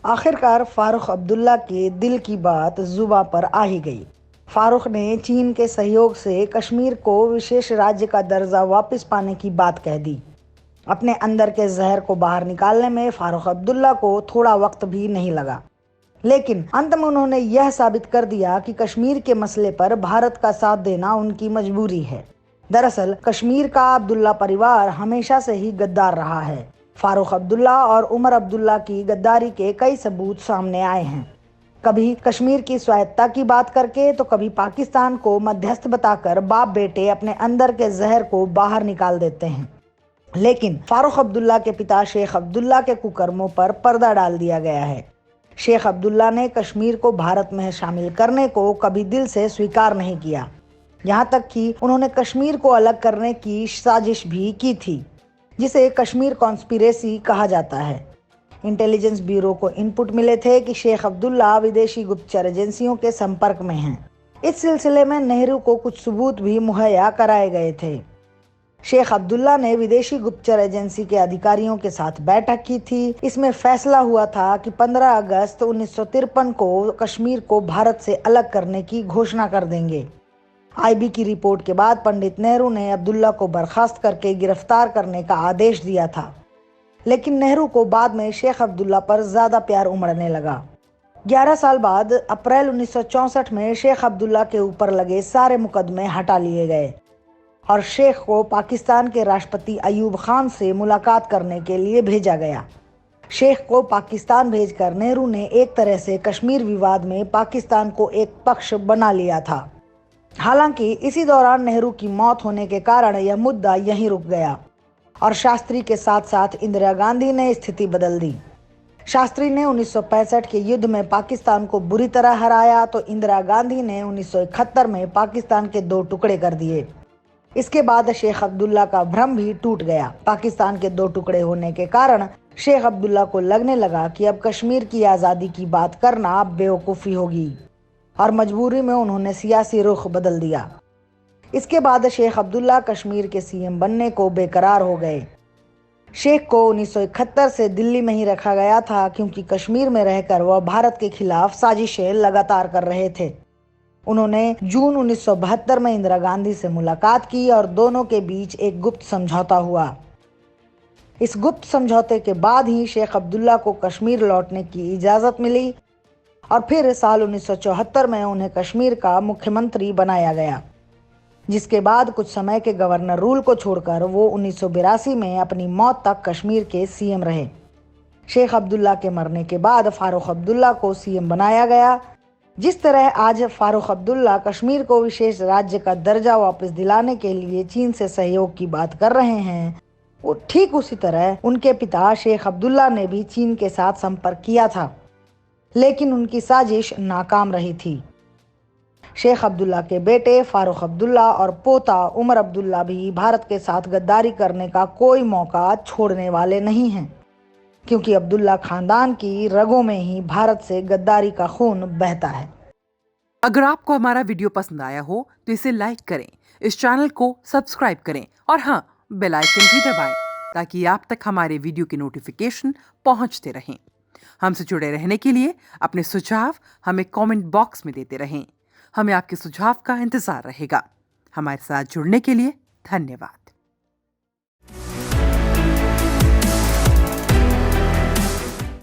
आखिरकार फारूक अब्दुल्ला के दिल की बात जुबां पर आ ही गई। फारूक ने चीन के सहयोग से कश्मीर को विशेष राज्य का दर्जा वापस पाने की बात कह दी। अपने अंदर के जहर को बाहर निकालने में फारूक अब्दुल्ला को थोड़ा वक्त भी नहीं लगा, लेकिन अंत में उन्होंने यह साबित कर दिया कि कश्मीर के मसले पर भारत का साथ देना उनकी मजबूरी है। दरअसल कश्मीर का अब्दुल्ला परिवार हमेशा से ही गद्दार रहा है। फारूक अब्दुल्ला और उमर अब्दुल्ला की गद्दारी के कई सबूत सामने आए हैं। कभी कश्मीर की स्वायत्तता की बात करके तो कभी पाकिस्तान को मध्यस्थ बताकर बाप बेटे अपने अंदर के जहर को बाहर निकाल देते हैं। लेकिन फारूक अब्दुल्ला के पिता शेख अब्दुल्ला के कुकर्मों पर पर्दा डाल दिया गया है। शेख अब्दुल्ला ने कश्मीर को भारत में शामिल करने को कभी दिल से स्वीकार नहीं किया। यहाँ तक कि उन्होंने कश्मीर को अलग करने की साजिश भी की थी, जिसे कश्मीर कॉन्स्पिरेसी कहा जाता है। इंटेलिजेंस ब्यूरो को इनपुट मिले थे कि शेख अब्दुल्ला विदेशी गुप्तचर एजेंसियों के संपर्क में हैं। इस सिलसिले में नेहरू को कुछ सबूत भी मुहैया कराए गए थे। शेख अब्दुल्ला ने विदेशी गुप्तचर एजेंसी के अधिकारियों के साथ बैठक की थी। इसमें फैसला हुआ था कि 15 अगस्त 1953 को कश्मीर को भारत से अलग करने की घोषणा कर देंगे। आईबी की रिपोर्ट के बाद पंडित नेहरू ने अब्दुल्ला को बर्खास्त करके गिरफ्तार करने का आदेश दिया था, लेकिन नेहरू को बाद में शेख अब्दुल्ला पर ज्यादा प्यार उमड़ने लगा। 11 साल बाद अप्रैल 1964 में शेख अब्दुल्ला के ऊपर लगे सारे मुकदमे हटा लिए गए और शेख को पाकिस्तान के राष्ट्रपति अयूब खान से मुलाकात करने के लिए भेजा गया। शेख को पाकिस्तान भेजकर नेहरू ने एक तरह से कश्मीर विवाद में पाकिस्तान को एक पक्ष बना लिया था। हालांकि इसी दौरान नेहरू की मौत होने के कारण यह मुद्दा यहीं रुक गया और शास्त्री के साथ साथ इंदिरा गांधी ने स्थिति बदल दी। शास्त्री ने 1965 के युद्ध में पाकिस्तान को बुरी तरह हराया तो इंदिरा गांधी ने 1971 में पाकिस्तान के 2 टुकड़े कर दिए। इसके बाद शेख अब्दुल्ला का भ्रम भी टूट गया। पाकिस्तान के 2 टुकड़े होने के कारण शेख अब्दुल्ला को लगने लगा कि अब कश्मीर की आज़ादी की बात करना बेवकूफ़ी होगी और मजबूरी में उन्होंने सियासी रुख बदल दिया। इसके बाद शेख अब्दुल्ला कश्मीर के सीएम बनने को बेकरार हो गए। शेख को 1971 से दिल्ली में ही रखा गया था क्योंकि कश्मीर में रहकर वह भारत के खिलाफ साजिशें लगातार कर रहे थे। उन्होंने जून 1972 में इंदिरा गांधी से मुलाकात की और दोनों के बीच एक गुप्त समझौता हुआ। इस गुप्त समझौते के बाद ही शेख अब्दुल्ला को कश्मीर लौटने की इजाज़त मिली और फिर साल 1974 में उन्हें कश्मीर का मुख्यमंत्री बनाया गया, जिसके बाद कुछ समय के गवर्नर रूल को छोड़कर वो 1982 में अपनी मौत तक कश्मीर के सीएम रहे। शेख अब्दुल्ला के मरने के बाद फारूक अब्दुल्ला को सीएम बनाया गया। जिस तरह आज फारूक अब्दुल्ला कश्मीर को विशेष राज्य का दर्जा वापस दिलाने के लिए चीन से सहयोग की बात कर रहे हैं, वो ठीक उसी तरह उनके पिता शेख अब्दुल्ला ने भी चीन के साथ संपर्क किया था, लेकिन उनकी साजिश नाकाम रही थी। शेख अब्दुल्ला के बेटे फारूक अब्दुल्ला और पोता उमर अब्दुल्ला भी भारत के साथ गद्दारी करने का कोई मौका छोड़ने वाले नहीं हैं, क्योंकि अब्दुल्ला खानदान की रगों में ही भारत से गद्दारी का खून बहता है। अगर आपको हमारा वीडियो पसंद आया हो तो इसे लाइक करें, इस चैनल को सब्सक्राइब करें और हाँ, बेल आइकन भी दबाएं ताकि आप तक हमारे वीडियो की नोटिफिकेशन पहुंचते रहें। हमसे जुड़े रहने के लिए अपने सुझाव हमें कमेंट बॉक्स में देते रहें। हमें आपके सुझाव का इंतजार रहेगा। हमारे साथ जुड़ने के लिए धन्यवाद।